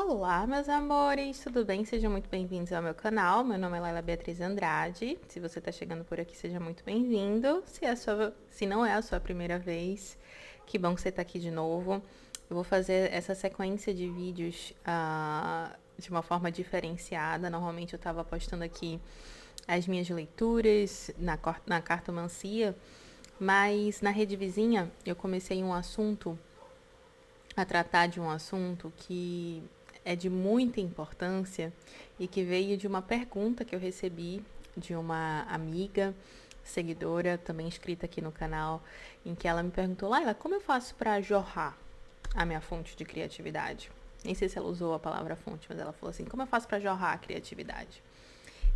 Olá, meus amores, tudo bem? Sejam muito bem-vindos ao meu canal. Meu nome é Laila Beatriz Andrade. Se você está chegando por aqui, seja muito bem-vindo. Se não é a sua primeira vez, que bom que você está aqui de novo. Eu vou fazer essa sequência de vídeos de uma forma diferenciada. Normalmente eu estava postando aqui as minhas leituras na cartomancia, mas na rede vizinha eu comecei a tratar de um assunto que é de muita importância e que veio de uma pergunta que eu recebi de uma amiga, seguidora, também inscrita aqui no canal, em que ela me perguntou: Laila, como eu faço para jorrar a minha fonte de criatividade? Nem sei se ela usou a palavra fonte, mas ela falou assim: como eu faço para jorrar a criatividade?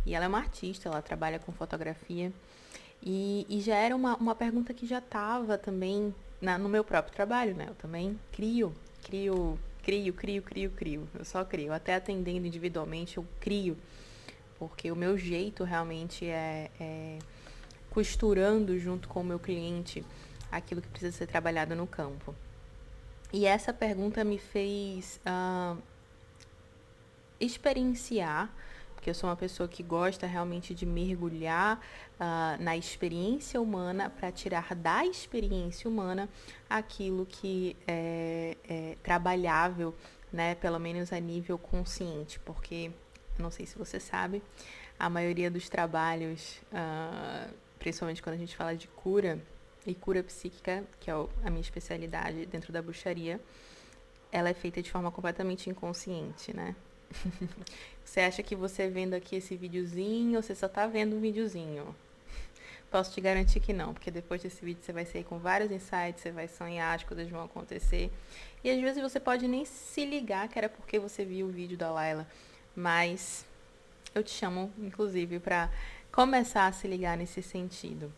E ela é uma artista, ela trabalha com fotografia. E já era uma pergunta que já estava também no meu próprio trabalho, né? Eu também crio. Eu só crio. Até atendendo individualmente, eu crio. Porque o meu jeito realmente é costurando junto com o meu cliente aquilo que precisa ser trabalhado no campo. E essa pergunta me fez experienciar, porque eu sou uma pessoa que gosta realmente de mergulhar na experiência humana para tirar da experiência humana aquilo que é trabalhável, né, pelo menos a nível consciente, porque, não sei se você sabe, a maioria dos trabalhos, principalmente quando a gente fala de cura e cura psíquica, que é a minha especialidade dentro da bruxaria, ela é feita de forma completamente inconsciente, né? Você acha que você vendo aqui esse videozinho, você só tá vendo um videozinho? Posso te garantir que não, porque depois desse vídeo você vai sair com vários insights, você vai sonhar, as coisas vão acontecer. E às vezes você pode nem se ligar que era porque você viu o vídeo da Laila, mas eu te chamo, inclusive, para começar a se ligar nesse sentido.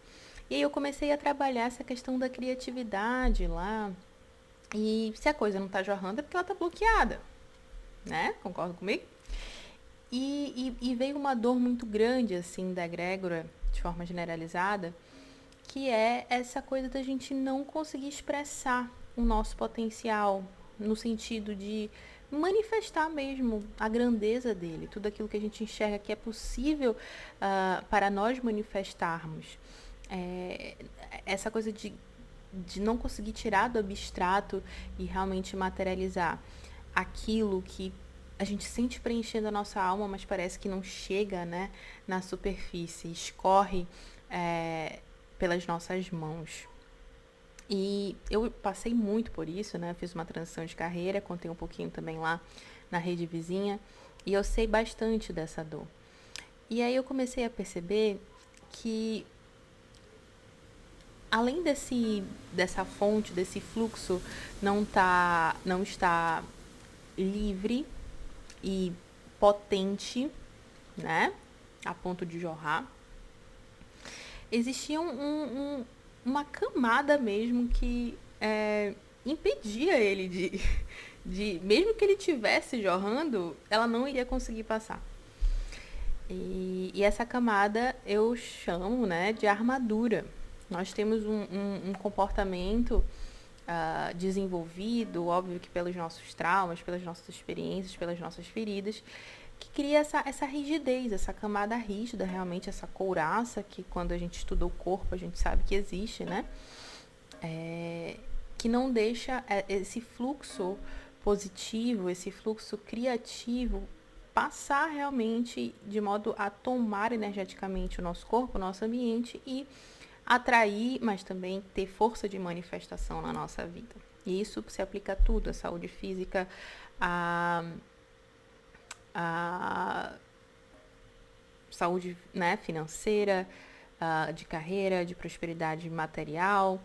E aí eu comecei a trabalhar essa questão da criatividade lá. E se a coisa não tá jorrando é porque ela tá bloqueada, né? Concorda comigo? E veio uma dor muito grande, assim, da egrégora, de forma generalizada, que é essa coisa da gente não conseguir expressar o nosso potencial, no sentido de manifestar mesmo a grandeza dele, tudo aquilo que a gente enxerga que é possível para nós manifestarmos. É, essa coisa de não conseguir tirar do abstrato e realmente materializar aquilo que a gente sente preenchendo a nossa alma, mas parece que não chega, né, na superfície, escorre pelas nossas mãos. E eu passei muito por isso, né? Fiz uma transição de carreira, contei um pouquinho também lá na rede vizinha, e eu sei bastante dessa dor. E aí eu comecei a perceber que além dessa fonte, desse fluxo não está livre e potente, né, a ponto de jorrar, existia uma camada mesmo que impedia ele de, mesmo que ele tivesse jorrando, ela não iria conseguir passar. E essa camada eu chamo, né, de armadura. Nós temos um comportamento desenvolvido, óbvio que pelos nossos traumas, pelas nossas experiências, pelas nossas feridas, que cria essa rigidez, essa camada rígida, realmente, essa couraça que quando a gente estuda o corpo a gente sabe que existe, né? Que não deixa esse fluxo positivo, esse fluxo criativo passar realmente de modo a tomar energeticamente o nosso corpo, o nosso ambiente e atrair, mas também ter força de manifestação na nossa vida. E isso se aplica a tudo, a saúde física, a saúde, né, financeira, de carreira, de prosperidade material,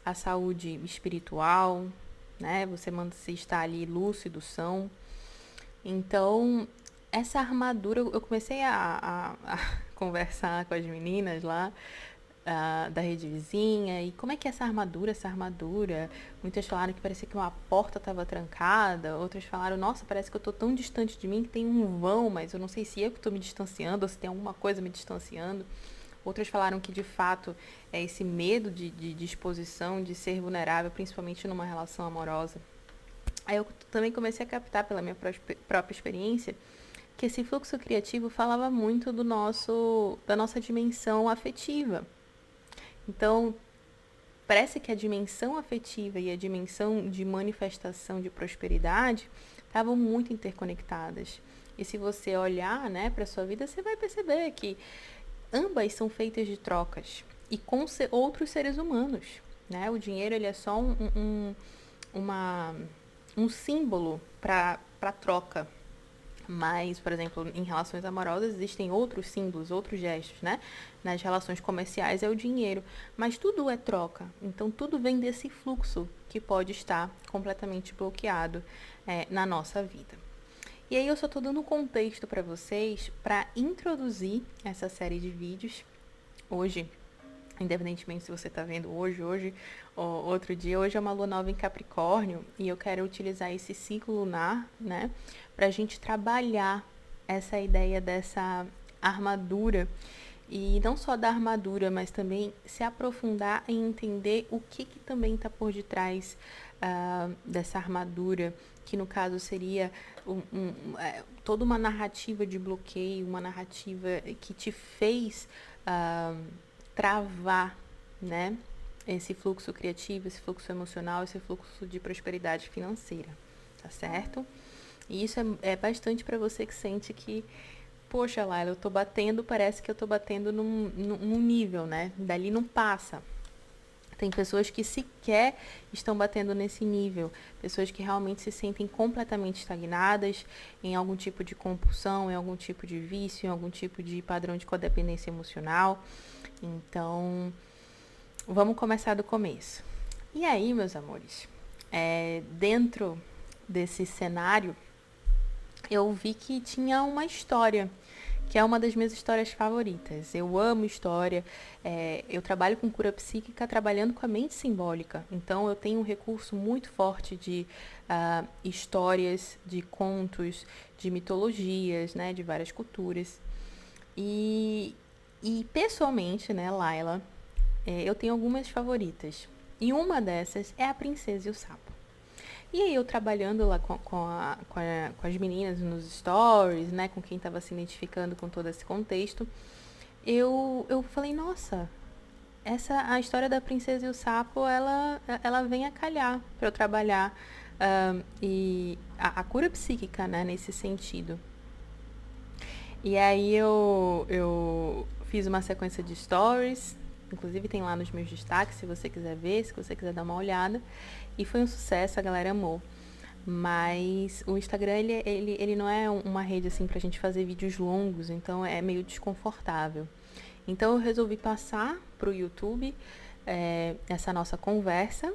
a saúde espiritual, né? Você se está ali lúcido, são. Então, essa armadura, eu comecei a conversar com as meninas lá da rede vizinha, e como é que é essa armadura? Muitas falaram que parecia que uma porta estava trancada, outras falaram, nossa, parece que eu estou tão distante de mim que tem um vão, mas eu não sei se eu que estou me distanciando ou se tem alguma coisa me distanciando. Outras falaram que, de fato, é esse medo de exposição, de ser vulnerável, principalmente numa relação amorosa. Aí eu também comecei a captar pela minha própria experiência que esse fluxo criativo falava muito da nossa dimensão afetiva. Então, parece que a dimensão afetiva e a dimensão de manifestação de prosperidade estavam muito interconectadas. E se você olhar, né, para a sua vida, você vai perceber que ambas são feitas de trocas e com outros seres humanos. Né? O dinheiro ele é só um símbolo para troca. Mas, por exemplo, em relações amorosas existem outros símbolos, outros gestos, né? Nas relações comerciais é o dinheiro. Mas tudo é troca. Então, tudo vem desse fluxo que pode estar completamente bloqueado na nossa vida. E aí eu só estou dando um contexto para vocês para introduzir essa série de vídeos. Hoje, independentemente se você está vendo hoje ou outro dia, hoje é uma lua nova em Capricórnio e eu quero utilizar esse ciclo lunar, né, para a gente trabalhar essa ideia dessa armadura e não só da armadura, mas também se aprofundar em entender o que também está por detrás dessa armadura, que no caso seria toda uma narrativa de bloqueio, uma narrativa que te fez travar, né, esse fluxo criativo, esse fluxo emocional, esse fluxo de prosperidade financeira, tá certo? E isso é bastante para você que sente que, poxa, Laila, eu tô batendo, parece que eu tô batendo num nível, né? Dali não passa. Tem pessoas que sequer estão batendo nesse nível, pessoas que realmente se sentem completamente estagnadas em algum tipo de compulsão, em algum tipo de vício, em algum tipo de padrão de codependência emocional. Então, vamos começar do começo. E aí, meus amores, dentro desse cenário, eu vi que tinha uma história, que é uma das minhas histórias favoritas. Eu amo história, eu trabalho com cura psíquica trabalhando com a mente simbólica. Então, eu tenho um recurso muito forte de histórias, de contos, de mitologias, né, de várias culturas. E pessoalmente, né, Laila, eu tenho algumas favoritas. E uma dessas é a Princesa e o Sapo. E aí eu trabalhando lá com as meninas nos stories, né, com quem estava se identificando com todo esse contexto, eu falei, nossa, a história da Princesa e o Sapo, ela vem a calhar para eu trabalhar e a cura psíquica, né, nesse sentido. E aí eu fiz uma sequência de stories, inclusive tem lá nos meus destaques, se você quiser ver, se você quiser dar uma olhada. E foi um sucesso, a galera amou. Mas o Instagram, ele não é uma rede assim pra gente fazer vídeos longos, então é meio desconfortável. Então eu resolvi passar pro YouTube essa nossa conversa,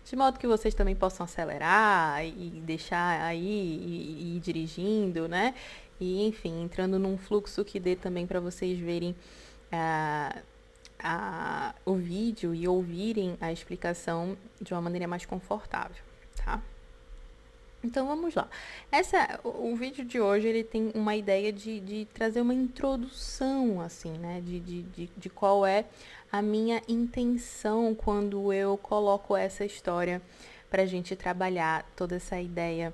de modo que vocês também possam acelerar e deixar aí e ir dirigindo, né? E enfim, entrando num fluxo que dê também para vocês verem o vídeo e ouvirem a explicação de uma maneira mais confortável, tá? Então vamos lá. O vídeo de hoje ele tem uma ideia de trazer uma introdução, assim, né? De qual é a minha intenção quando eu coloco essa história pra gente trabalhar toda essa ideia,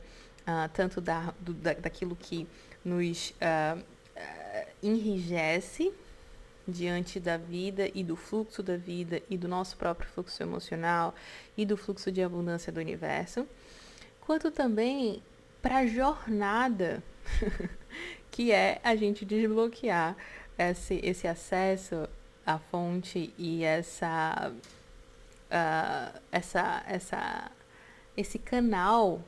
tanto daquilo que nos enrijece diante da vida e do fluxo da vida e do nosso próprio fluxo emocional e do fluxo de abundância do universo, quanto também para a jornada que é a gente desbloquear esse acesso à fonte e esse canal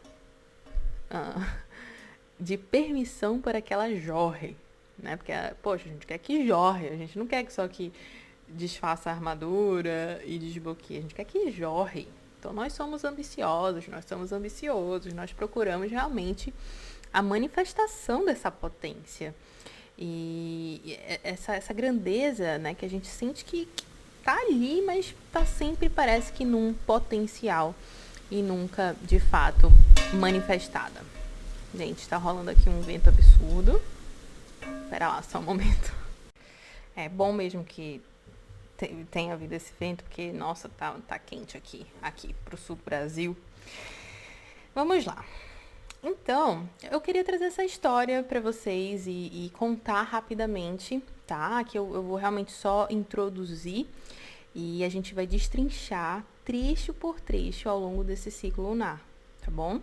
de permissão para que ela jorre, né? Porque, poxa, a gente quer que jorre, a gente não quer que só que desfaça a armadura e desbloqueie, a gente quer que jorre. Então, nós somos ambiciosos, nós procuramos realmente a manifestação dessa potência. E essa grandeza, né, que a gente sente que tá ali, mas tá sempre, parece que num potencial e nunca, de fato, manifestada. Gente, tá rolando aqui um vento absurdo. Pera lá, só um momento. É bom mesmo que tenha havido esse vento, porque, nossa, tá quente aqui pro sul do Brasil. Vamos lá. Então, eu queria trazer essa história para vocês e contar rapidamente, tá? Que eu vou realmente só introduzir e a gente vai destrinchar trecho por trecho ao longo desse ciclo lunar, tá bom?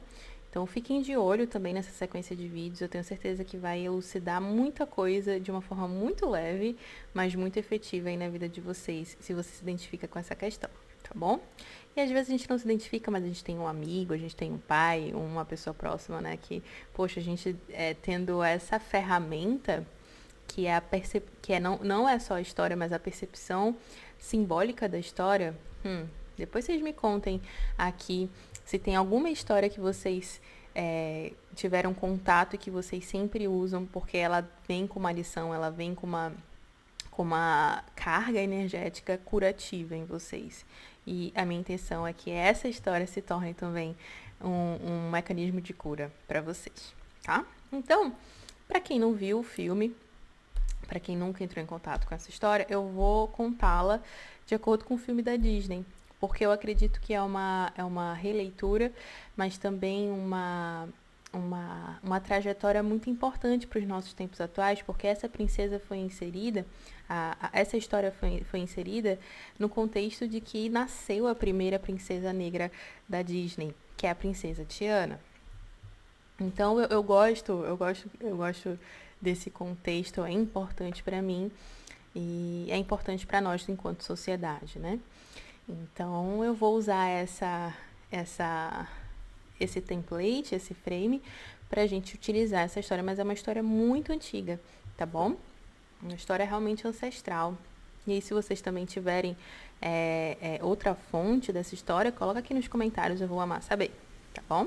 Então, fiquem de olho também nessa sequência de vídeos. Eu tenho certeza que vai elucidar muita coisa de uma forma muito leve, mas muito efetiva aí na vida de vocês, se você se identifica com essa questão, tá bom? E às vezes a gente não se identifica, mas a gente tem um amigo, a gente tem um pai, uma pessoa próxima, né? Que, poxa, a gente tendo essa ferramenta que é não é só a história, mas a percepção simbólica da história. Depois vocês me contem aqui se tem alguma história que vocês tiveram contato e que vocês sempre usam, porque ela vem com uma lição, ela vem com uma carga energética curativa em vocês. E a minha intenção é que essa história se torne também um mecanismo de cura para vocês, tá? Então, para quem não viu o filme, para quem nunca entrou em contato com essa história, eu vou contá-la de acordo com o filme da Disney, porque eu acredito que é uma releitura, mas também uma trajetória muito importante para os nossos tempos atuais, porque essa princesa foi inserida, essa história foi inserida no contexto de que nasceu a primeira princesa negra da Disney, que é a princesa Tiana. Então eu gosto desse contexto, é importante para mim e é importante para nós enquanto sociedade, né? Então eu vou usar esse template, esse frame, para a gente utilizar essa história, mas é uma história muito antiga, tá bom? Uma história realmente ancestral. E aí, se vocês também tiverem outra fonte dessa história, coloca aqui nos comentários, eu vou amar saber, tá bom?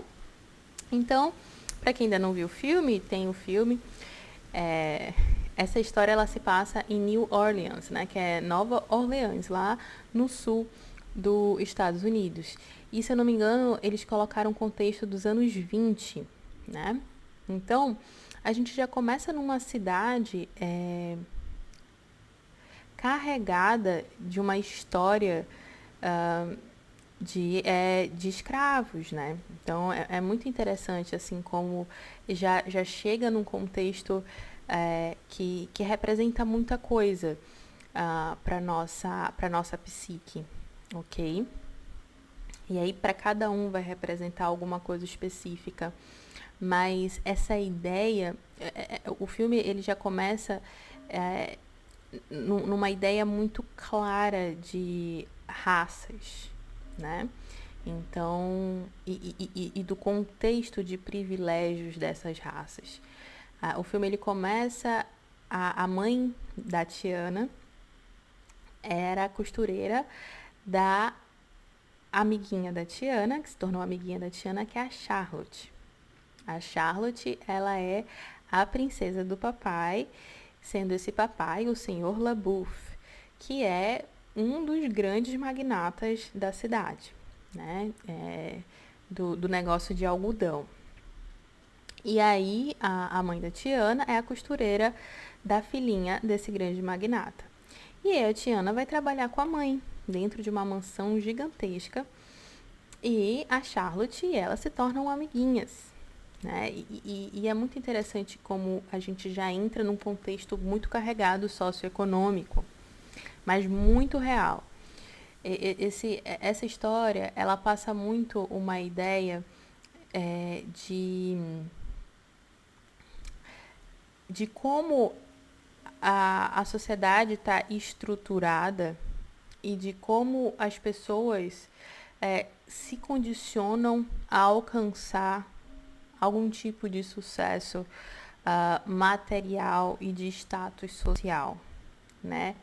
Então, para quem ainda não viu o filme, tem o filme. Essa história ela se passa em New Orleans, né? Que é Nova Orleans, lá no sul dos Estados Unidos. E, se eu não me engano, eles colocaram o contexto dos anos 20, né? Então, a gente já começa numa cidade carregada de uma história de escravos, né? Então, é muito interessante, assim, como já chega num contexto que representa muita coisa para nossa psique, ok? E aí, para cada um vai representar alguma coisa específica. Mas essa ideia, o filme ele já começa numa ideia muito clara de raças, né? Então, e do contexto de privilégios dessas raças. O filme ele começa, a mãe da Tiana era costureira da amiguinha da Tiana, que se tornou amiguinha da Tiana, que é a Charlotte. A Charlotte, ela é a princesa do papai, sendo esse papai o senhor LaBeouf, que é um dos grandes magnatas da cidade, né? Do negócio de algodão. E aí, a mãe da Tiana é a costureira da filhinha desse grande magnata. E aí, a Tiana vai trabalhar com a mãe, dentro de uma mansão gigantesca. E a Charlotte e ela se tornam amiguinhas, né? E é muito interessante como a gente já entra num contexto muito carregado socioeconômico, mas muito real. Essa história, ela passa muito uma ideia de como a sociedade está estruturada e de como as pessoas se condicionam a alcançar algum tipo de sucesso material e de status social, né?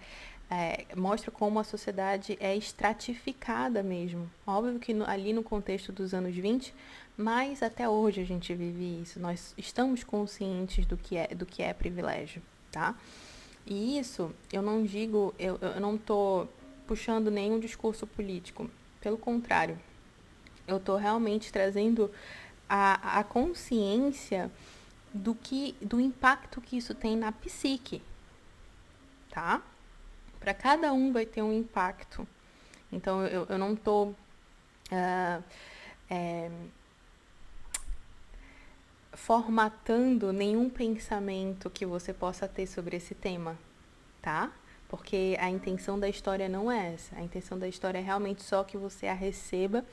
Mostra como a sociedade é estratificada mesmo. Óbvio que ali no contexto dos anos 20, mas até hoje a gente vive isso. Nós estamos conscientes do que é privilégio, tá? E isso, eu não digo, eu não estou puxando nenhum discurso político. Pelo contrário, eu estou realmente trazendo a consciência do impacto que isso tem na psique, tá? Para cada um vai ter um impacto. Então, eu não estou formatando nenhum pensamento que você possa ter sobre esse tema, tá? Porque a intenção da história não é essa. A intenção da história é realmente só que você a receba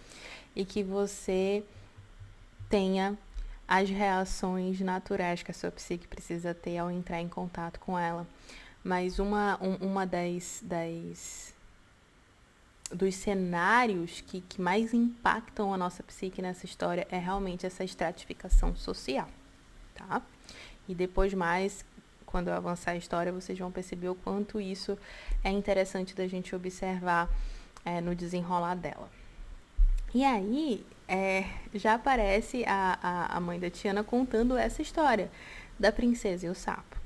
e que você tenha as reações naturais que a sua psique precisa ter ao entrar em contato com ela. Mas uma dos cenários que mais impactam a nossa psique nessa história é realmente essa estratificação social, tá? E depois mais, quando eu avançar a história, vocês vão perceber o quanto isso é interessante da gente observar no desenrolar dela. E aí, já aparece a mãe da Tiana contando essa história da princesa e o sapo.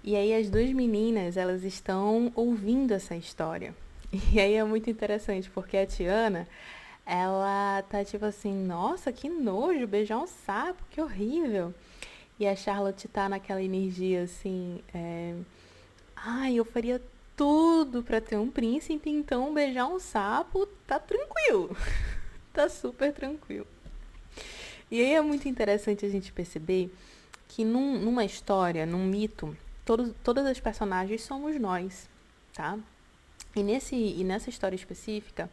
E aí as duas meninas, elas estão ouvindo essa história. E aí é muito interessante, porque a Tiana, ela tá tipo assim, nossa, que nojo, beijar um sapo, que horrível. E a Charlotte tá naquela energia assim, ai, eu faria tudo pra ter um príncipe, então beijar um sapo tá tranquilo. Tá super tranquilo. E aí é muito interessante a gente perceber que numa história, num mito, todas as personagens somos nós, tá? E nessa história específica,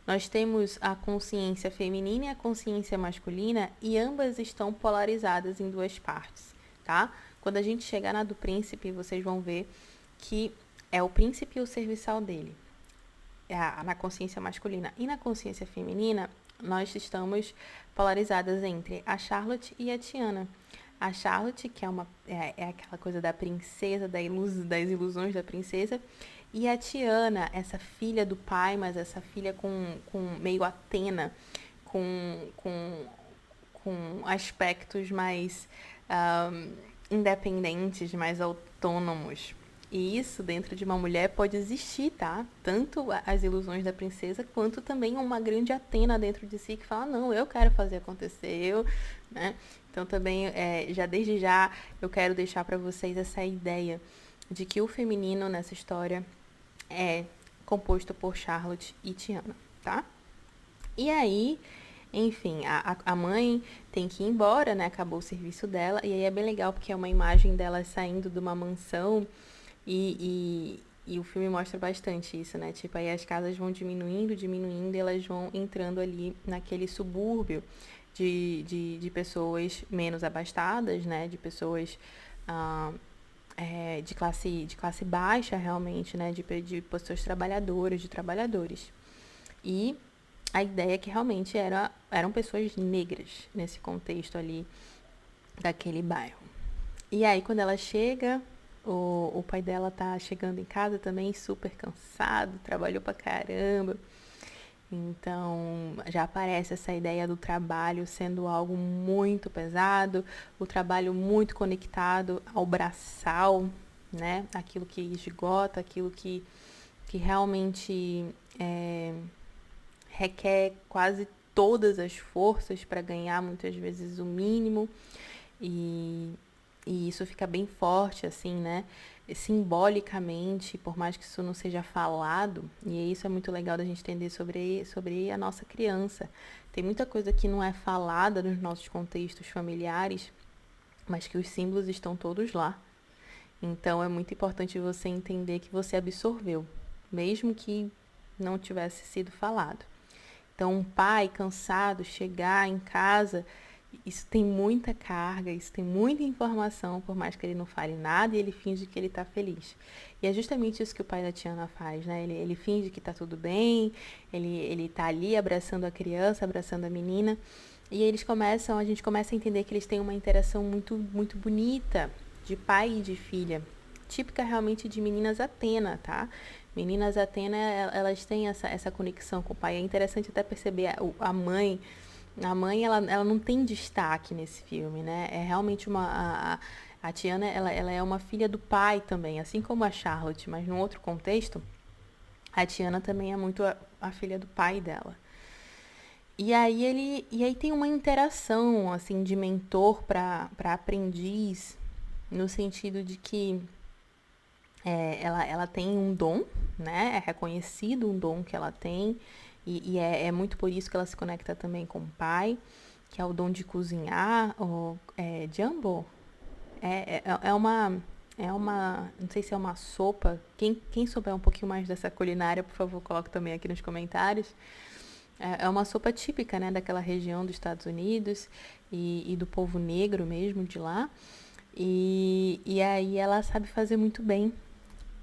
nós temos a consciência feminina e a consciência masculina e ambas estão polarizadas em duas partes, tá? Quando a gente chegar na do príncipe, vocês vão ver que é o príncipe e o serviçal dele, na consciência masculina. E na consciência feminina, nós estamos polarizadas entre a Charlotte e a Tiana. A Charlotte, que é aquela coisa da princesa, das ilusões da princesa, e a Tiana, essa filha do pai, mas essa filha com meio Atena, com aspectos mais independentes, mais autônomos. E isso dentro de uma mulher pode existir, tá? Tanto as ilusões da princesa, quanto também uma grande Atena dentro de si que fala, não, eu quero fazer acontecer, né? Então também, já desde já, eu quero deixar para vocês essa ideia de que o feminino nessa história é composto por Charlotte e Tiana, tá? E aí, enfim, a mãe tem que ir embora, né? Acabou o serviço dela. E aí é bem legal porque é uma imagem dela saindo de uma mansão e o filme mostra bastante isso, né? Tipo, aí as casas vão diminuindo, e elas vão entrando ali naquele subúrbio de pessoas menos abastadas, né? De pessoas de classe baixa, realmente, né? De pessoas trabalhadoras, de trabalhadores. E a ideia é que realmente eram pessoas negras nesse contexto ali daquele bairro. E aí, quando ela chega, o pai dela tá chegando em casa também super cansado, trabalhou pra caramba. Então, já aparece essa ideia do trabalho sendo algo muito pesado, o trabalho muito conectado ao braçal, né? Aquilo que esgota, aquilo que realmente requer quase todas as forças para ganhar muitas vezes o mínimo. E isso fica bem forte, assim, né? Simbolicamente, por mais que isso não seja falado, e isso é muito legal da gente entender sobre a nossa criança. Tem muita coisa que não é falada nos nossos contextos familiares, mas que os símbolos estão todos lá. Então é muito importante você entender que você absorveu, mesmo que não tivesse sido falado. Então, um pai cansado chegar em casa, isso tem muita carga, isso tem muita informação, por mais que ele não fale nada e ele finge que ele está feliz. E é justamente isso que o pai da Tiana faz, né? Ele finge que está tudo bem, ele tá ali abraçando a criança, abraçando a menina, e a gente começa a entender que eles têm uma interação muito, muito bonita de pai e de filha, típica realmente de meninas Atena, tá? Meninas Atena, elas têm essa conexão com o pai. É interessante até perceber a mãe. A mãe, ela não tem destaque nesse filme, né? É realmente a Tiana, ela é uma filha do pai também, assim como a Charlotte, mas num outro contexto, a Tiana também é muito a filha do pai dela. E aí tem uma interação, assim, de mentor para aprendiz, no sentido de que ela tem um dom, né? É reconhecido um dom que ela tem, e é muito por isso que ela se conecta também com o pai, que é o dom de cozinhar, ou Jumbo, é, é, é uma, não sei se é uma sopa. Quem souber um pouquinho mais dessa culinária, por favor, coloque também aqui nos comentários. É uma sopa típica, né, daquela região dos Estados Unidos e do povo negro mesmo de lá. E aí ela sabe fazer muito bem.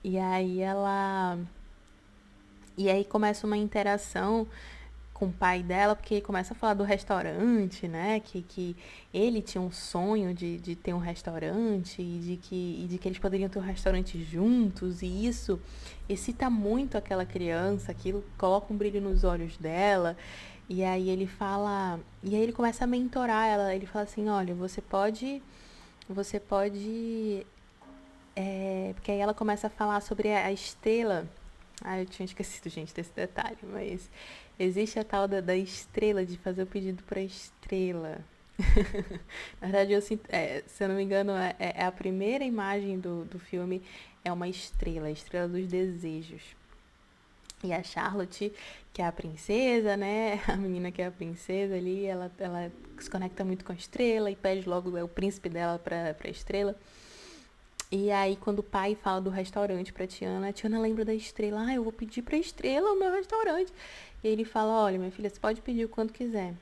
E aí ela. E aí começa uma interação com o pai dela, porque começa a falar do restaurante, né? Que ele tinha um sonho de ter um restaurante e de que eles poderiam ter um restaurante juntos, e isso excita muito aquela criança, aquilo coloca um brilho nos olhos dela. E aí ele fala, e aí ele começa a mentorar ela, ele fala assim, olha, você pode, porque aí ela começa a falar sobre a estrela. Ah, eu tinha esquecido, gente, desse detalhe, mas existe a tal da estrela, de fazer o pedido pra estrela. Na verdade, eu sinto, se eu não me engano, é a primeira imagem do filme, é uma estrela, a estrela dos desejos. E a Charlotte, que é a princesa, né? A menina que é a princesa ali, ela se conecta muito com a estrela e pede logo o príncipe dela pra estrela. E aí, quando o pai fala do restaurante pra Tiana, a Tiana lembra da estrela. Ah, eu vou pedir pra estrela o meu restaurante. E ele fala, olha, minha filha, você pode pedir o quanto quiser,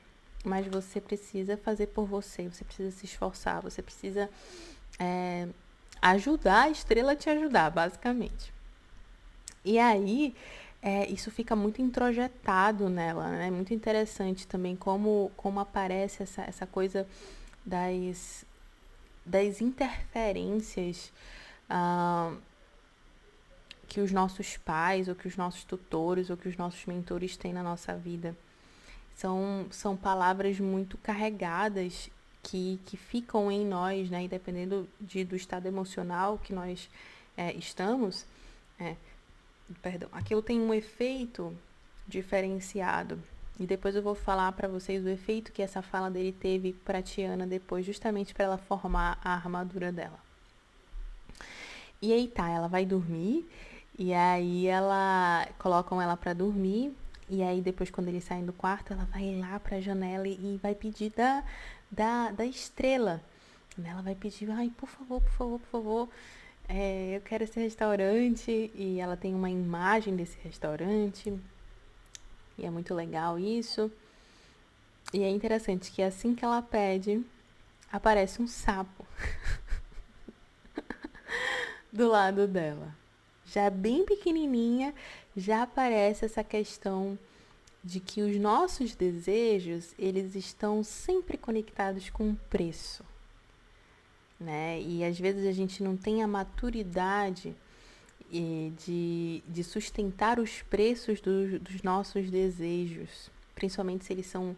mas você precisa fazer por você precisa se esforçar, você precisa é, ajudar a estrela a te ajudar, basicamente. E aí, isso fica muito introjetado nela, né? Muito interessante também como aparece essa coisa das, das interferências ah, que os nossos pais, ou que os nossos tutores, ou que os nossos mentores têm na nossa vida. São palavras muito carregadas que ficam em nós, né? E dependendo do estado emocional que nós estamos, é, perdão, aquilo tem um efeito diferenciado. E depois eu vou falar para vocês o efeito que essa fala dele teve para Tiana depois, justamente para ela formar a armadura dela. E aí tá, ela vai dormir, e aí colocam ela para dormir, e aí depois quando eles saem do quarto, ela vai lá para a janela e vai pedir da estrela. Ela vai pedir, ai, por favor, por favor, por favor, eu quero esse restaurante, e ela tem uma imagem desse restaurante, e é muito legal isso. E é interessante que assim que ela pede, aparece um sapo do lado dela. Já bem pequenininha, já aparece essa questão de que os nossos desejos, eles estão sempre conectados com o preço, né? E às vezes a gente não tem a maturidade de sustentar os preços dos nossos desejos, principalmente se eles são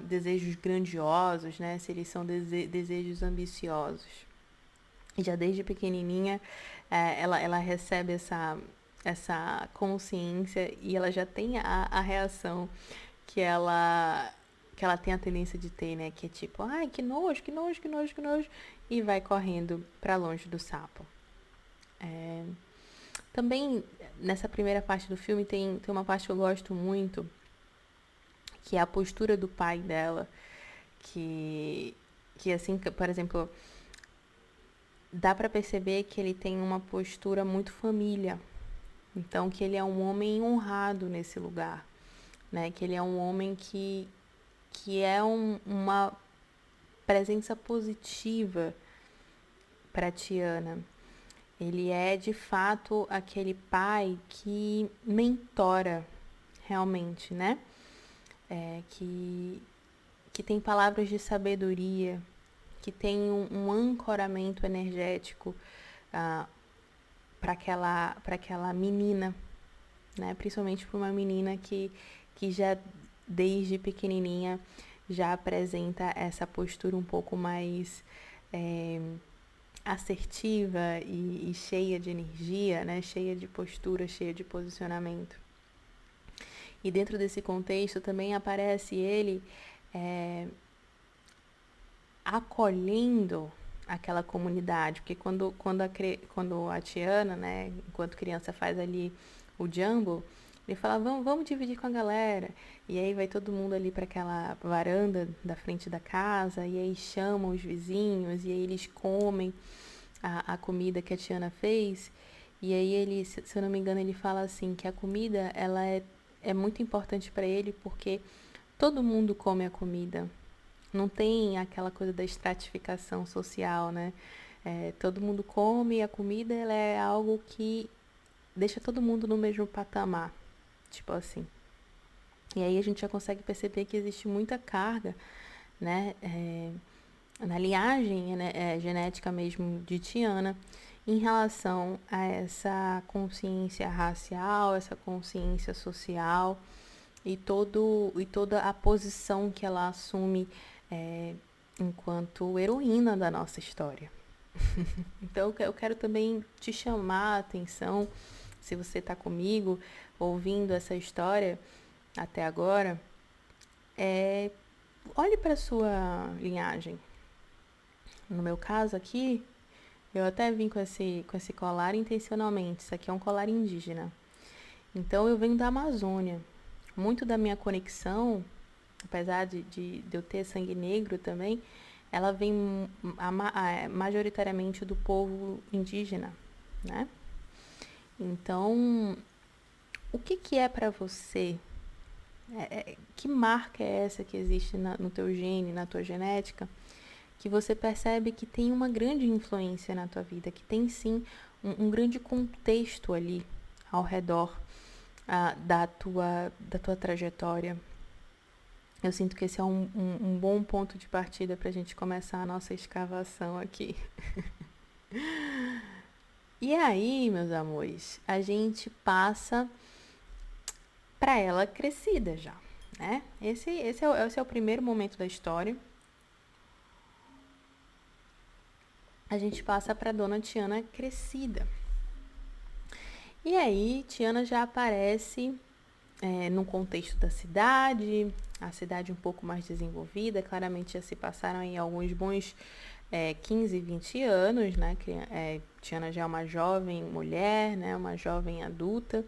desejos grandiosos, né? Se eles são desejos ambiciosos. E já desde pequenininha, ela recebe essa consciência, e ela já tem a reação que ela tem a tendência de ter, né? Que é tipo, ai, que nojo, que nojo, que nojo, que nojo. E vai correndo para longe do sapo. Também, nessa primeira parte do filme, tem uma parte que eu gosto muito, que é a postura do pai dela, que assim, por exemplo, dá para perceber que ele tem uma postura muito família. Então, que ele é um homem honrado nesse lugar, né? Que ele é um homem que é uma presença positiva para Tiana. Ele é, de fato, aquele pai que mentora realmente, né? Que tem palavras de sabedoria, que tem um ancoramento energético para aquela menina, né? Principalmente para uma menina que já desde pequenininha já apresenta essa postura um pouco mais assertiva e cheia de energia, né? Cheia de postura, cheia de posicionamento. E dentro desse contexto também aparece ele acolhendo aquela comunidade, porque quando a Tiana, né, enquanto criança, faz ali o Jumbo, Ele fala, vamos dividir com a galera. E aí vai todo mundo ali para aquela varanda da frente da casa, e aí chamam os vizinhos, e aí eles comem a comida que a Tiana fez. E aí ele, se eu não me engano, ele fala assim, que a comida, ela é muito importante para ele, porque todo mundo come a comida. Não tem aquela coisa da estratificação social, né? Todo mundo come, e a comida ela é algo que deixa todo mundo no mesmo patamar, tipo assim. E aí a gente já consegue perceber que existe muita carga, né, na linhagem, né, genética mesmo de Tiana, em relação a essa consciência racial, essa consciência social e toda a posição que ela assume é, enquanto heroína da nossa história. Então eu quero também te chamar a atenção, se você está comigo ouvindo essa história até agora, olhe para sua linhagem. No meu caso aqui, eu até vim com esse colar intencionalmente. Isso aqui é um colar indígena. Então eu venho da Amazônia. Muito da minha conexão, apesar de eu ter sangue negro também, ela vem majoritariamente do povo indígena, né? Então, o que é para você? Que marca é essa que existe no teu gene, na tua genética, que você percebe que tem uma grande influência na tua vida, que tem sim um grande contexto ali ao redor da tua trajetória. Eu sinto que esse é um bom ponto de partida para a gente começar a nossa escavação aqui. E aí, meus amores, a gente passa para ela crescida já, né? Esse é o primeiro momento da história. A gente passa para Dona Tiana crescida. E aí, Tiana já aparece no contexto da cidade, a cidade um pouco mais desenvolvida. Claramente já se passaram aí alguns bons 15, 20 anos, né? Que, Tiana já é uma jovem mulher, né? Uma jovem adulta.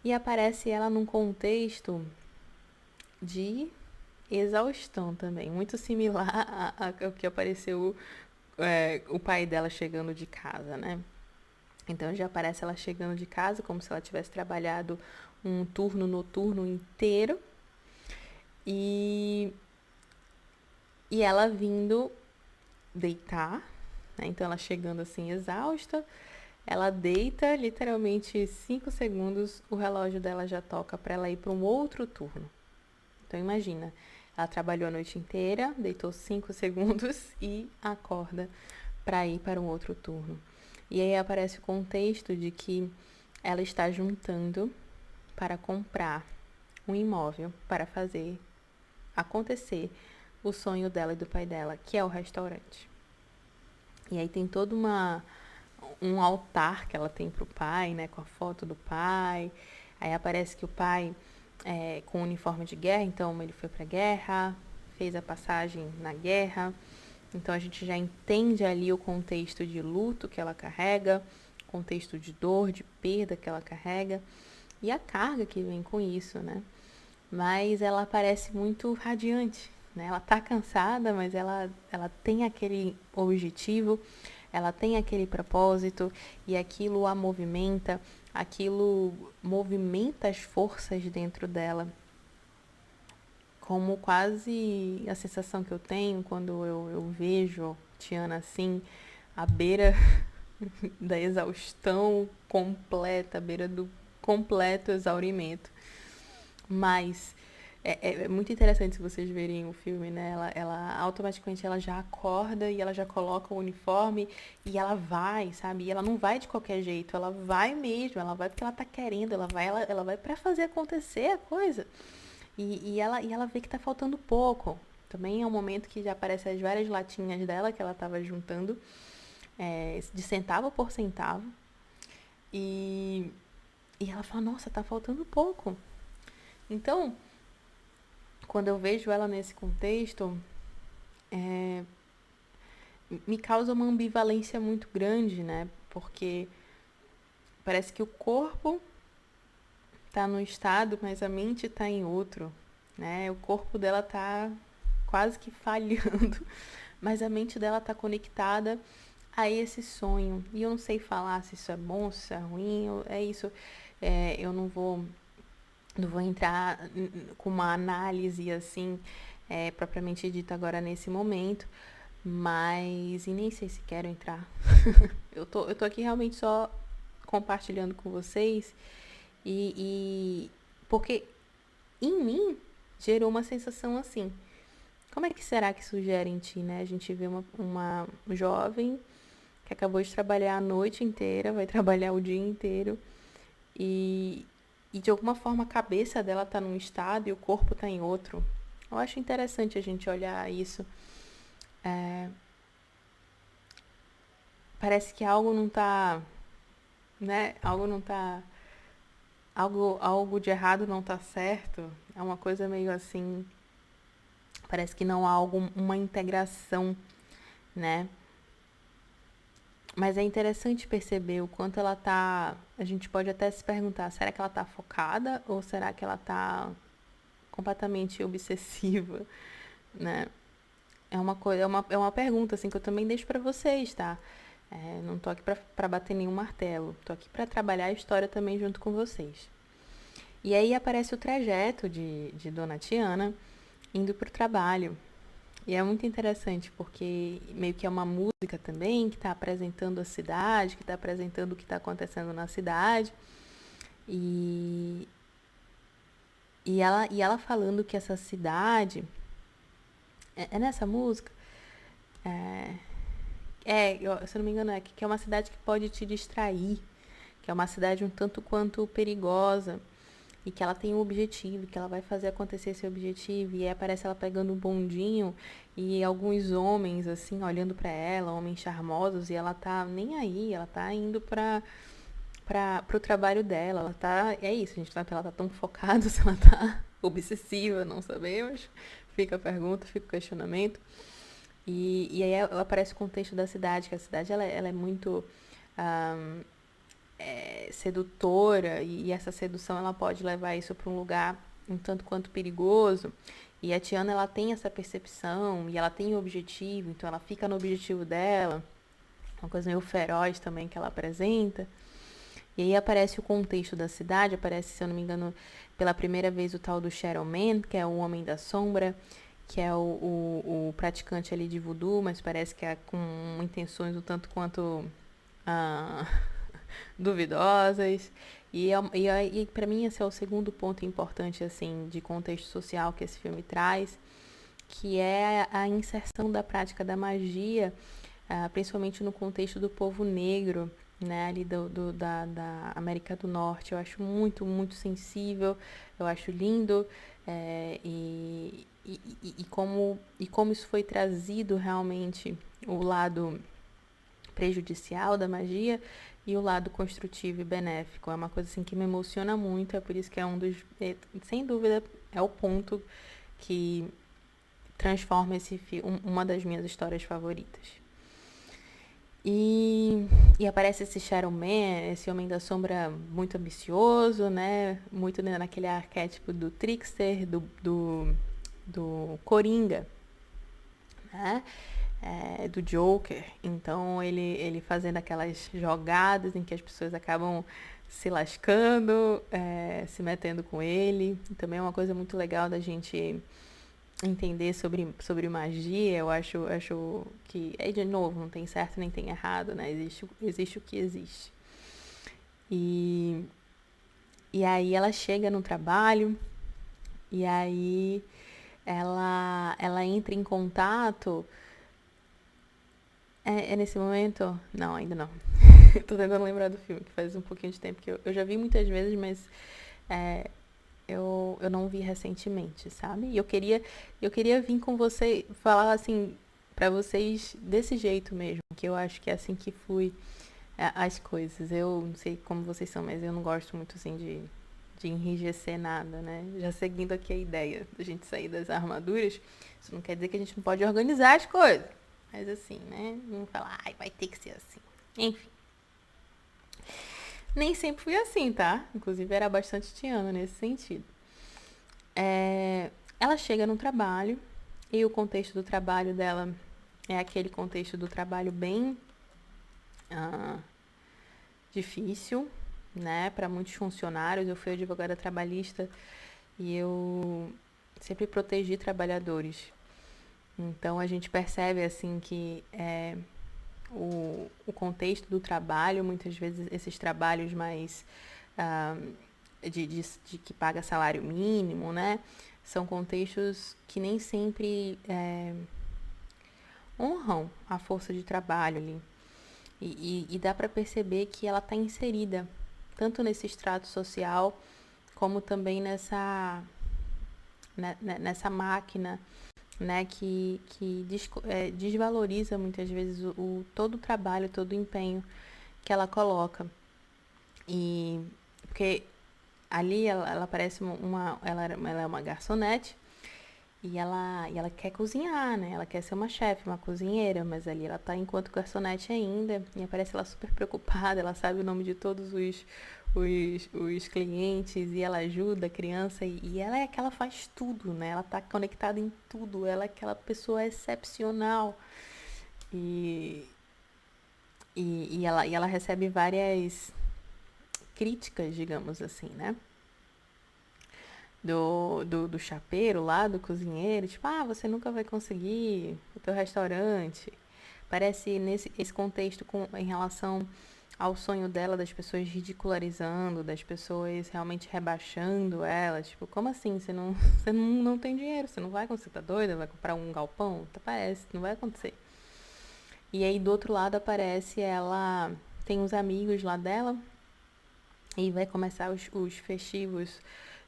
E aparece ela num contexto de exaustão também, muito similar ao que apareceu o pai dela chegando de casa, né? Então já aparece ela chegando de casa como se ela tivesse trabalhado um turno noturno inteiro e ela vindo deitar, né? Então ela chegando assim exausta, ela deita, literalmente 5 segundos o relógio dela já toca para ela ir para um outro turno. Então imagina, ela trabalhou a noite inteira, deitou 5 segundos e acorda para ir para um outro turno. E aí aparece o contexto de que ela está juntando para comprar um imóvel para fazer acontecer o sonho dela e do pai dela, que é o restaurante. E aí tem todo um altar que ela tem pro pai, né, com a foto do pai. Aí aparece que o pai com uniforme de guerra, então ele foi pra guerra, fez a passagem na guerra. Então a gente já entende ali o contexto de luto que ela carrega, contexto de dor, de perda que ela carrega e a carga que vem com isso, né? Mas ela parece muito radiante, né? Ela tá cansada, mas ela tem aquele objetivo, ela tem aquele propósito e aquilo a movimenta, aquilo movimenta as forças dentro dela. Como quase a sensação que eu tenho quando eu vejo Tiana assim, à beira da exaustão completa, à beira do completo exaurimento. Mas é muito interessante se vocês verem o filme, né? Ela automaticamente ela já acorda e ela já coloca o uniforme e ela vai, sabe? E ela não vai de qualquer jeito, ela vai mesmo, ela vai porque ela tá querendo, ela vai para fazer acontecer a coisa. E ela vê que tá faltando pouco. Também é um momento que já aparecem as várias latinhas dela que ela tava juntando, de centavo por centavo. E ela fala, nossa, tá faltando pouco. Então, quando eu vejo ela nesse contexto, me causa uma ambivalência muito grande, né? Porque parece que o corpo tá num estado, mas a mente tá em outro, né? O corpo dela tá quase que falhando, mas a mente dela tá conectada a esse sonho. E eu não sei falar se isso é bom, se isso é ruim, é isso. Eu não vou entrar com uma análise assim, propriamente dita agora nesse momento, mas e nem sei se quero entrar. Eu tô aqui realmente só compartilhando com vocês e porque em mim gerou uma sensação assim. Como é que será que isso gera em ti, né? A gente vê uma jovem que acabou de trabalhar a noite inteira, vai trabalhar o dia inteiro e, e de alguma forma a cabeça dela tá num estado e o corpo tá em outro. Eu acho interessante a gente olhar isso. É, parece que algo não tá, né? Algo não tá, algo de errado não tá certo. É uma coisa meio assim, parece que não há uma integração, né? Mas é interessante perceber o quanto ela tá. A gente pode até se perguntar, será que ela tá focada ou será que ela tá completamente obsessiva, né? É uma pergunta assim que eu também deixo pra vocês, tá? Não tô aqui pra bater nenhum martelo, tô aqui pra trabalhar a história também junto com vocês. E aí aparece o trajeto de Dona Tiana indo pro trabalho. E é muito interessante porque meio que é uma música também que está apresentando a cidade, que está apresentando o que está acontecendo na cidade. E, e ela falando que essa cidade. É nessa música? Se eu não me engano, que é uma cidade que pode te distrair, que é uma cidade um tanto quanto perigosa. E que ela tem um objetivo, que ela vai fazer acontecer esse objetivo. E aí aparece ela pegando um bondinho e alguns homens, assim, olhando pra ela, homens charmosos, e ela tá nem aí, ela tá indo pro trabalho dela. Ela tá. É isso, a gente tá, ela tá tão focada, se ela tá obsessiva, não sabemos. Fica a pergunta, fica o questionamento. E aí aparece o contexto da cidade, que a cidade ela é muito. Sedutora e essa sedução ela pode levar isso para um lugar um tanto quanto perigoso. E a Tiana ela tem essa percepção e ela tem o objetivo, então ela fica no objetivo dela, uma coisa meio feroz também que ela apresenta. E aí aparece o contexto da cidade, aparece, se eu não me engano, pela primeira vez o tal do Shadow Man, que é o Homem da Sombra, que é o praticante ali de voodoo, mas parece que é com intenções um tanto quanto ah, duvidosas. E para mim esse é o segundo ponto importante assim de contexto social que esse filme traz, que é a inserção da prática da magia, principalmente no contexto do povo negro, né, ali da América do Norte. Eu acho muito, muito sensível, eu acho lindo, como isso foi trazido realmente, o lado prejudicial da magia e o lado construtivo e benéfico. É uma coisa assim que me emociona muito, é por isso que é sem dúvida, é o ponto que transforma esse filme, uma das minhas histórias favoritas. E aparece esse Shadow Man, esse Homem da Sombra muito ambicioso, né? Muito naquele arquétipo do trickster, do Coringa, né? Do Joker. Então ele fazendo aquelas jogadas em que as pessoas acabam se lascando, se metendo com ele. Também é uma coisa muito legal da gente entender sobre magia. Eu acho que, de novo, não tem certo nem tem errado, né? Existe o que existe. E aí ela chega no trabalho e aí ela entra em contato. É nesse momento? Não, ainda não. Tô tentando lembrar do filme, que faz um pouquinho de tempo que eu já vi muitas vezes, mas eu não vi recentemente, sabe? E eu queria vir com você, falar assim, pra vocês desse jeito mesmo, que eu acho que é assim que flui as coisas. Eu não sei como vocês são, mas eu não gosto muito assim de enrijecer nada, né? Já seguindo aqui a ideia da gente sair das armaduras, isso não quer dizer que a gente não pode organizar as coisas. Mas assim, né? Não falar, vai ter que ser assim. Enfim. Nem sempre fui assim, tá? Inclusive era bastante Tiana nesse sentido. É, ela chega no trabalho e o contexto do trabalho dela é aquele contexto do trabalho bem ah, difícil, né? Para muitos funcionários. Eu fui advogada trabalhista e eu sempre protegi trabalhadores. Então a gente percebe assim que o contexto do trabalho, muitas vezes esses trabalhos mais ah, de que paga salário mínimo, né? São contextos que nem sempre honram a força de trabalho ali. E dá para perceber que ela está inserida tanto nesse extrato social como também nessa máquina, né, que desvaloriza muitas vezes todo o trabalho, todo o empenho que ela coloca. E porque ali ela parece ela é uma garçonete e ela quer cozinhar, né? Ela quer ser uma chefe, uma cozinheira, mas ali ela tá enquanto garçonete ainda e aparece ela super preocupada, ela sabe o nome de todos os clientes e ela ajuda a criança e ela é aquela faz tudo, né? Ela tá conectada em tudo, ela é aquela pessoa excepcional e, e ela recebe várias críticas, digamos assim, né? Do chapeiro lá, do cozinheiro, tipo, você nunca vai conseguir o teu restaurante. Parece nesse esse contexto em relação ao sonho dela, das pessoas ridicularizando, das pessoas realmente rebaixando ela. Tipo, como assim? Você não tem dinheiro, você não vai conseguir, tá doida? Vai comprar um galpão? Até parece, não vai acontecer. E aí do outro lado aparece ela, tem uns amigos lá dela, e vai começar os festivos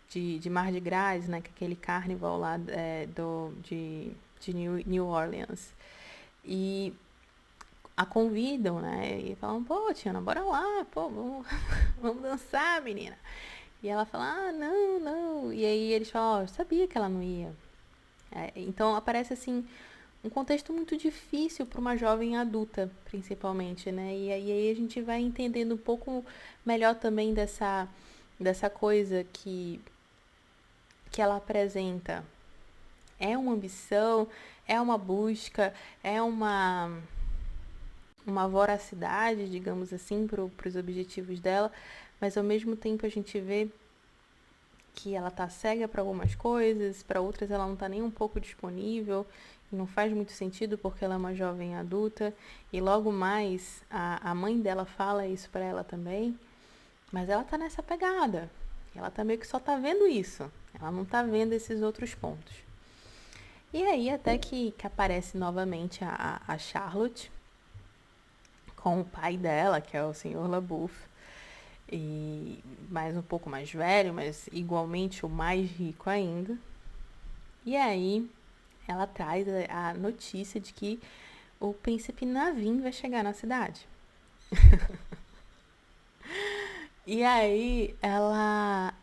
de Mardi Gras, né? Que é aquele carnival lá de New Orleans. E a convidam, né? E falam, pô, Tiana, bora lá, pô, vamos dançar, menina. E ela fala, não, não. E aí eles falam, eu sabia que ela não ia. Então aparece assim um contexto muito difícil para uma jovem adulta, principalmente, né? E aí a gente vai entendendo um pouco melhor também dessa coisa que ela apresenta. É uma ambição, é uma busca, é uma voracidade, digamos assim, para os objetivos dela, mas ao mesmo tempo a gente vê que ela tá cega para algumas coisas, para outras ela não tá nem um pouco disponível, e não faz muito sentido porque ela é uma jovem adulta, e logo mais a mãe dela fala isso para ela também, mas ela tá nessa pegada. Ela tá meio que só tá vendo isso. Ela não tá vendo esses outros pontos. E aí até que aparece novamente a Charlotte com o pai dela, que é o Senhor LaBeouf, e mais um pouco mais velho, mas igualmente o mais rico ainda. E aí ela traz a notícia de que o príncipe Naveen vai chegar na cidade. E aí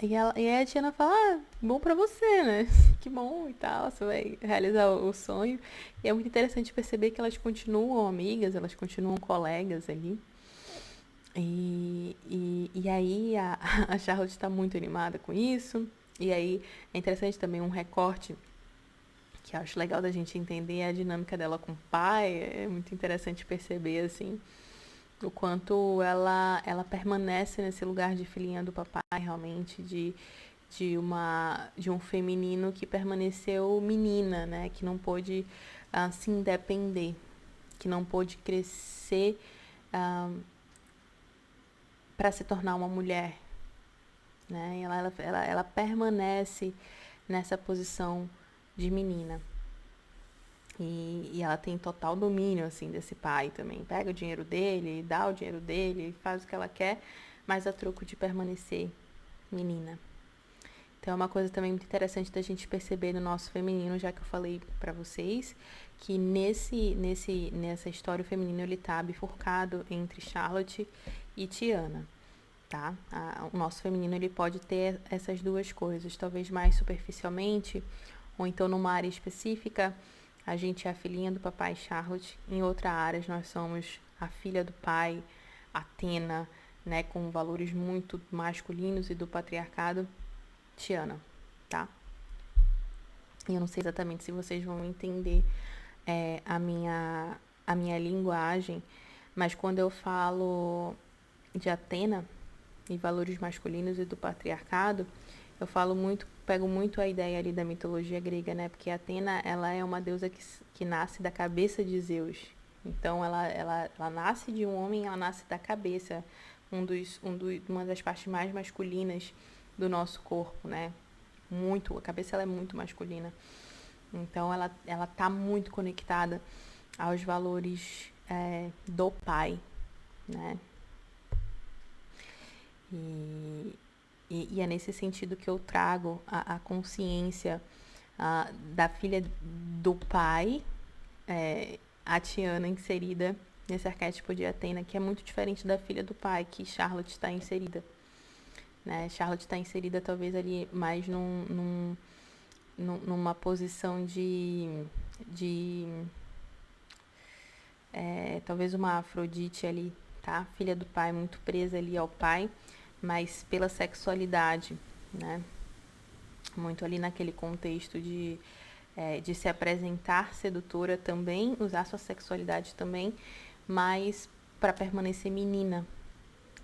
e aí a Tiana fala, bom pra você, né? Que bom e tal, você vai realizar o sonho. E é muito interessante perceber que elas continuam amigas, elas continuam colegas ali. E aí a Charlotte está muito animada com isso. E aí é interessante também um recorte que eu acho legal da gente entender a dinâmica dela com o pai. É muito interessante perceber, assim, o quanto ela permanece nesse lugar de filhinha do papai, realmente, de um feminino que permaneceu menina, né? Que não pôde se independer, que não pôde crescer para se tornar uma mulher, né? E ela permanece nessa posição de menina. E ela tem total domínio, assim, desse pai também. Pega o dinheiro dele, dá o dinheiro dele, faz o que ela quer, mas a troco de permanecer menina. Então é uma coisa também muito interessante da gente perceber no nosso feminino, já que eu falei pra vocês, que nessa história o feminino ele tá bifurcado entre Charlotte e Tiana, tá? O nosso feminino ele pode ter essas duas coisas, talvez mais superficialmente, ou então numa área específica, a gente é a filhinha do papai Charlotte, em outra área nós somos a filha do pai, Atena, né, com valores muito masculinos e do patriarcado, Tiana, tá? E eu não sei exatamente se vocês vão entender a minha linguagem, mas quando eu falo de Atena e valores masculinos e do patriarcado, eu falo muito, pego muito a ideia ali da mitologia grega, né? Porque Atena, ela é uma deusa que nasce da cabeça de Zeus. Então, ela nasce de um homem, ela nasce da cabeça, uma das partes mais masculinas do nosso corpo, né? Muito, a cabeça ela é muito masculina. Então, ela tá muito conectada aos valores do pai, né? E é nesse sentido que eu trago a consciência da filha do pai, a Tiana, inserida nesse arquétipo de Atena, que é muito diferente da filha do pai, que Charlotte está inserida. Né? Charlotte está inserida talvez ali mais numa posição de talvez uma Afrodite ali, tá? Filha do pai, muito presa ali ao pai, mas pela sexualidade, né? Muito ali naquele contexto de se apresentar sedutora também, usar sua sexualidade também, mas para permanecer menina,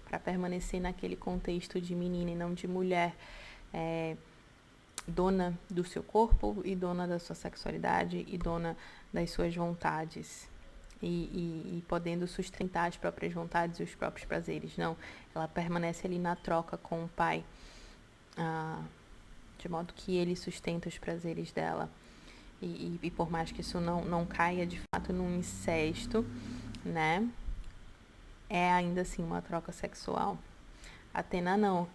para permanecer naquele contexto de menina e não de mulher, dona do seu corpo e dona da sua sexualidade e dona das suas vontades. E podendo sustentar as próprias vontades e os próprios prazeres. Não, ela permanece ali na troca com o pai, de modo que ele sustenta os prazeres dela. E por mais que isso não caia de fato num incesto, né, é ainda assim uma troca sexual. Atena não,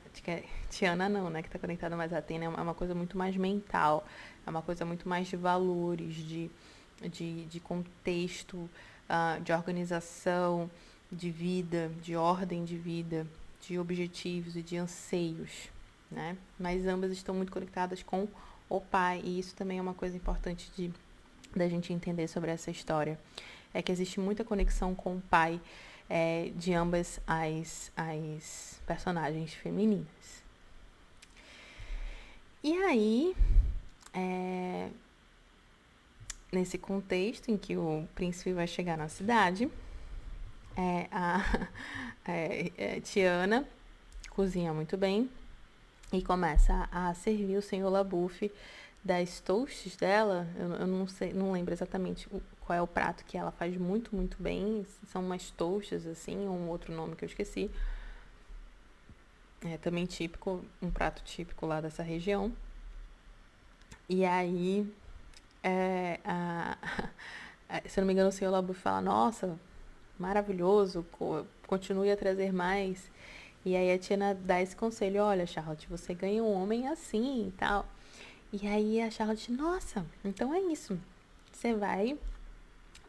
Tiana não, né, que tá conectada, mas a Atena é uma coisa muito mais mental, é uma coisa muito mais de valores, de contexto, de organização de vida, de ordem de vida, de objetivos e de anseios, né? Mas ambas estão muito conectadas com o pai, e isso também é uma coisa importante da gente entender sobre essa história. É que existe muita conexão com o pai de ambas as personagens femininas. E aí, nesse contexto em que o príncipe vai chegar na cidade, Tiana cozinha muito bem e começa a servir o senhor LaBeouf das toasts dela. Eu não sei, não lembro exatamente qual é o prato que ela faz muito, muito bem. São umas toasts, assim, ou um outro nome que eu esqueci. É também típico, um prato típico lá dessa região. E aí, se eu não me engano, o senhor LaBeouf fala, nossa, maravilhoso, continue a trazer mais. E aí a Tiana dá esse conselho, olha, Charlotte, você ganha um homem assim e tal. E aí a Charlotte, nossa, então é isso. Você vai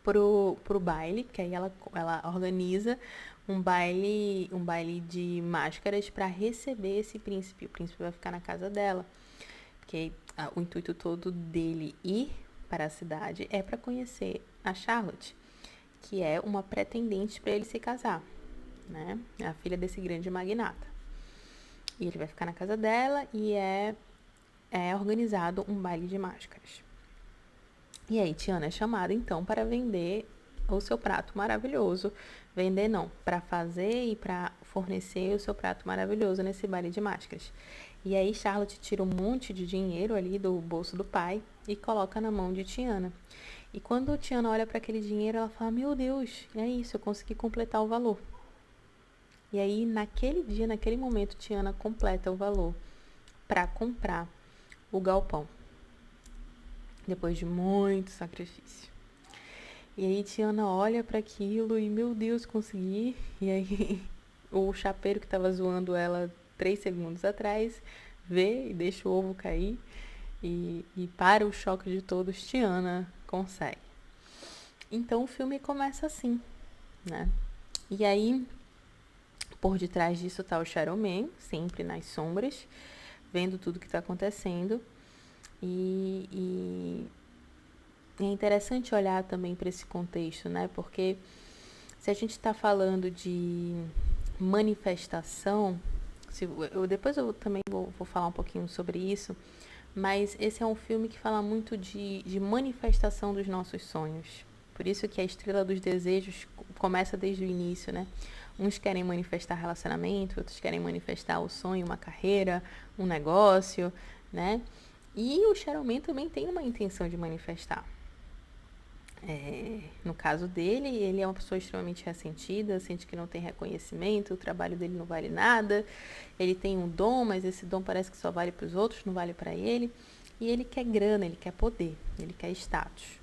pro baile, que aí ela organiza um baile de máscaras para receber esse príncipe. O príncipe vai ficar na casa dela. Porque o intuito todo dele ir para a cidade é para conhecer a Charlotte, que é uma pretendente para ele se casar, né? É a filha desse grande magnata. E ele vai ficar na casa dela e é organizado um baile de máscaras. E aí Tiana é chamada então para vender o seu prato maravilhoso. Vender não, para fazer e para fornecer o seu prato maravilhoso nesse baile de máscaras. E aí Charlotte tira um monte de dinheiro ali do bolso do pai e coloca na mão de Tiana. E quando Tiana olha para aquele dinheiro, ela fala, meu Deus, é isso, eu consegui completar o valor. E aí, naquele dia, naquele momento, Tiana completa o valor para comprar o galpão. Depois de muito sacrifício. E aí, Tiana olha para aquilo e, meu Deus, consegui. E aí, o chapeiro que estava zoando ela 3 segundos atrás vê e deixa o ovo cair. E para o choque de todos, Tiana consegue. Então, o filme começa assim, né? E aí, por detrás disso está o Shadow-Man, sempre nas sombras, vendo tudo que está acontecendo. E é interessante olhar também para esse contexto, né? Porque se a gente está falando de manifestação, depois eu também vou falar um pouquinho sobre isso, mas esse é um filme que fala muito de manifestação dos nossos sonhos. Por isso que a Estrela dos Desejos começa desde o início, né? Uns querem manifestar relacionamento, outros querem manifestar o sonho, uma carreira, um negócio, né? E o Sharon Man também tem uma intenção de manifestar. No caso dele, ele é uma pessoa extremamente ressentida, sente que não tem reconhecimento, o trabalho dele não vale nada, ele tem um dom, mas esse dom parece que só vale para os outros, não vale para ele, e ele quer grana, ele quer poder, ele quer status.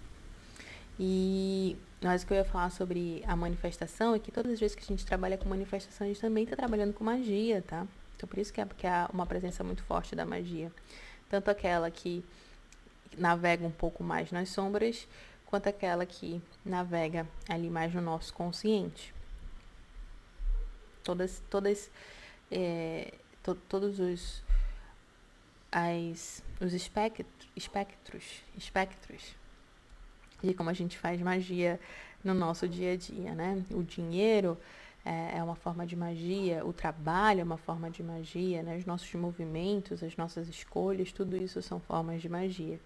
E nós que eu ia falar sobre a manifestação é que todas as vezes que a gente trabalha com manifestação, a gente também está trabalhando com magia, tá? Então por isso que há uma presença muito forte da magia. Tanto aquela que navega um pouco mais nas sombras, quanto aquela que navega ali mais no nosso consciente. Todos os espectros de como a gente faz magia no nosso dia a dia, né? O dinheiro é uma forma de magia, o trabalho é uma forma de magia, né? Os nossos movimentos, as nossas escolhas, tudo isso são formas de magia.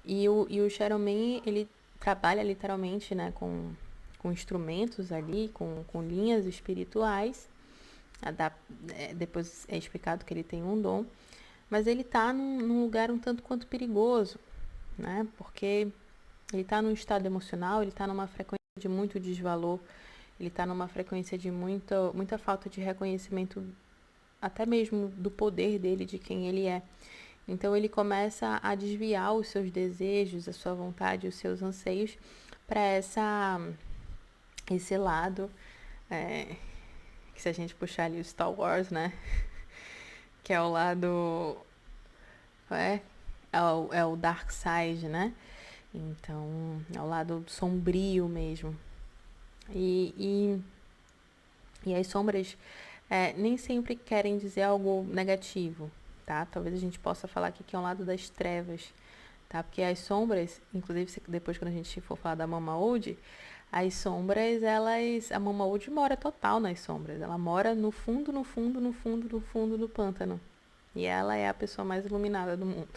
E o Sharon Man, ele trabalha literalmente, né, com instrumentos ali, com linhas espirituais. Depois é explicado que ele tem um dom, mas ele está num lugar um tanto quanto perigoso, né? Porque ele está num estado emocional, ele está numa frequência de muito desvalor, ele está numa frequência de muita falta de reconhecimento, até mesmo do poder dele, de quem ele é. Então ele começa a desviar os seus desejos, a sua vontade, os seus anseios para esse lado, que se a gente puxar ali o Star Wars, né? Que é o lado... É o Dark Side, né? Então, é o lado sombrio mesmo. E as sombras nem sempre querem dizer algo negativo, tá? Talvez a gente possa falar aqui que é um lado das trevas, tá? Porque as sombras, inclusive depois quando a gente for falar da Mama Old, as sombras, a Mama Old mora total nas sombras. Ela mora no fundo do pântano. E ela é a pessoa mais iluminada do mundo.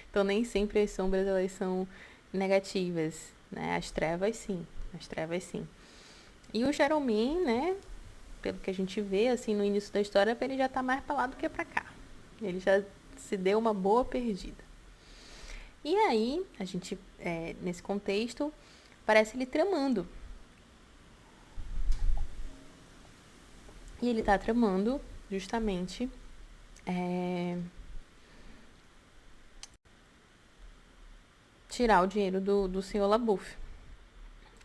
Então nem sempre as sombras elas são negativas, né? As trevas sim. E o Sharon Man, né, pelo que a gente vê assim no início da história, ele já tá mais pra lá do que pra cá. Ele já se deu uma boa perdida. E aí, a gente, nesse contexto, parece ele tramando. E ele tá tramando justamente tirar o dinheiro do senhor LaBeouf,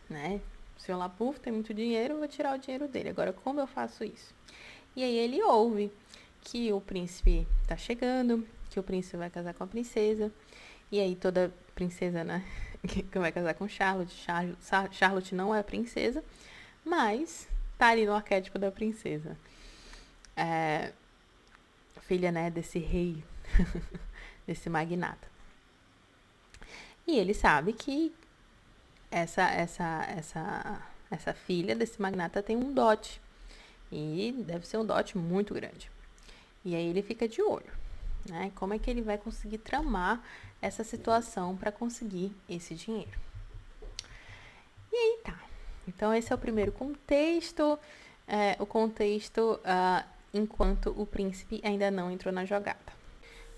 né? O senhor LaBeouf tem muito dinheiro, eu vou tirar o dinheiro dele. Agora, como eu faço isso? E aí ele ouve que o príncipe tá chegando, que o príncipe vai casar com a princesa. E aí toda princesa, né, que vai casar com Charlotte. Charlotte não é a princesa, mas tá ali no arquétipo da princesa. Filha, né, desse rei, desse magnata. E ele sabe que essa filha desse magnata tem um dote. E deve ser um dote muito grande. E aí ele fica de olho, né? Como é que ele vai conseguir tramar essa situação para conseguir esse dinheiro? E aí tá. Então esse é o primeiro contexto. O contexto enquanto o príncipe ainda não entrou na jogada.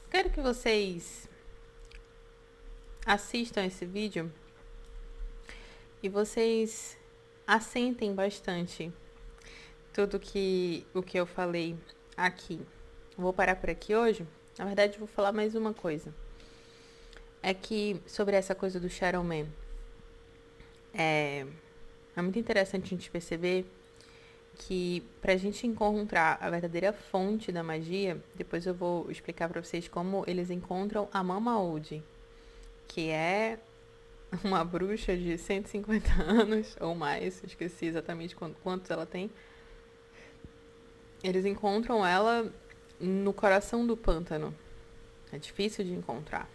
Quero que vocês assistam esse vídeo e vocês assentem bastante tudo o que eu falei aqui. Vou parar por aqui hoje. Na verdade, vou falar mais uma coisa. É que sobre essa coisa do Shadow Man, é muito interessante a gente perceber que pra gente encontrar a verdadeira fonte da magia, depois eu vou explicar pra vocês como eles encontram a Mama Old, que é uma bruxa de 150 anos ou mais, esqueci exatamente quantos ela tem. Eles encontram ela no coração do pântano. É difícil de encontrar.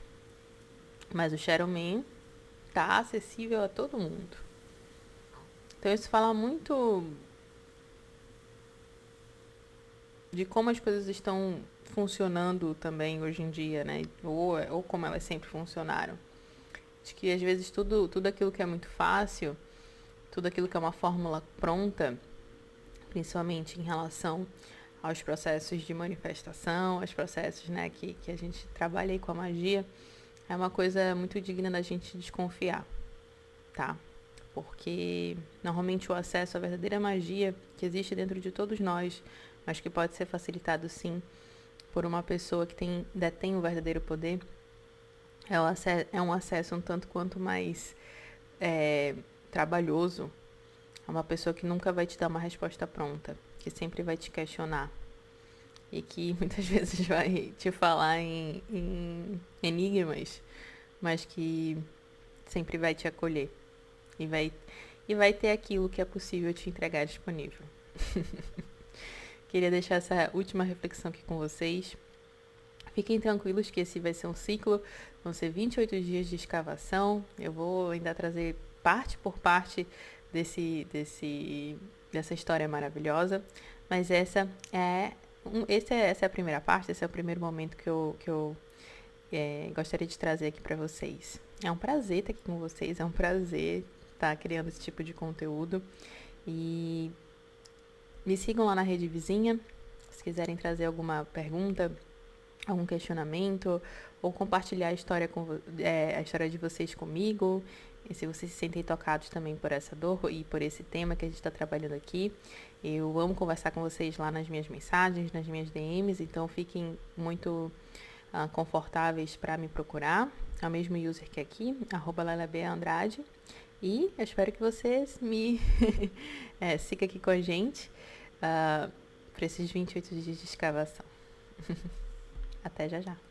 Mas o Shadow Man tá acessível a todo mundo. Então isso fala muito de como as coisas estão funcionando também hoje em dia, né? Ou como elas sempre funcionaram. Acho que às vezes tudo aquilo que é muito fácil, tudo aquilo que é uma fórmula pronta, principalmente em relação aos processos de manifestação, aos processos, né, que a gente trabalha aí com a magia, é uma coisa muito digna da gente desconfiar, tá? Porque normalmente o acesso à verdadeira magia que existe dentro de todos nós, mas que pode ser facilitado sim por uma pessoa que detém o verdadeiro poder, é um acesso um tanto quanto mais trabalhoso. É uma pessoa que nunca vai te dar uma resposta pronta, que sempre vai te questionar e que muitas vezes vai te falar em enigmas, mas que sempre vai te acolher e vai ter aquilo que é possível te entregar disponível. Queria deixar essa última reflexão aqui com vocês. Fiquem tranquilos que esse vai ser um ciclo, vão ser 28 dias de escavação. Eu vou ainda trazer parte por parte dessa história maravilhosa, mas essa é a primeira parte, esse é o primeiro momento que eu gostaria de trazer aqui para vocês. É um prazer estar aqui com vocês, é um prazer estar criando esse tipo de conteúdo. E me sigam lá na Rede Vizinha, se quiserem trazer alguma pergunta, algum questionamento, ou compartilhar a história de vocês comigo. E se vocês se sentem tocados também por essa dor e por esse tema que a gente está trabalhando aqui, eu amo conversar com vocês lá nas minhas mensagens, nas minhas DMs, então fiquem muito confortáveis para me procurar. É o mesmo user que aqui, @LailaBAndrade. E eu espero que vocês me sigam aqui com a gente para esses 28 dias de escavação. Até já já.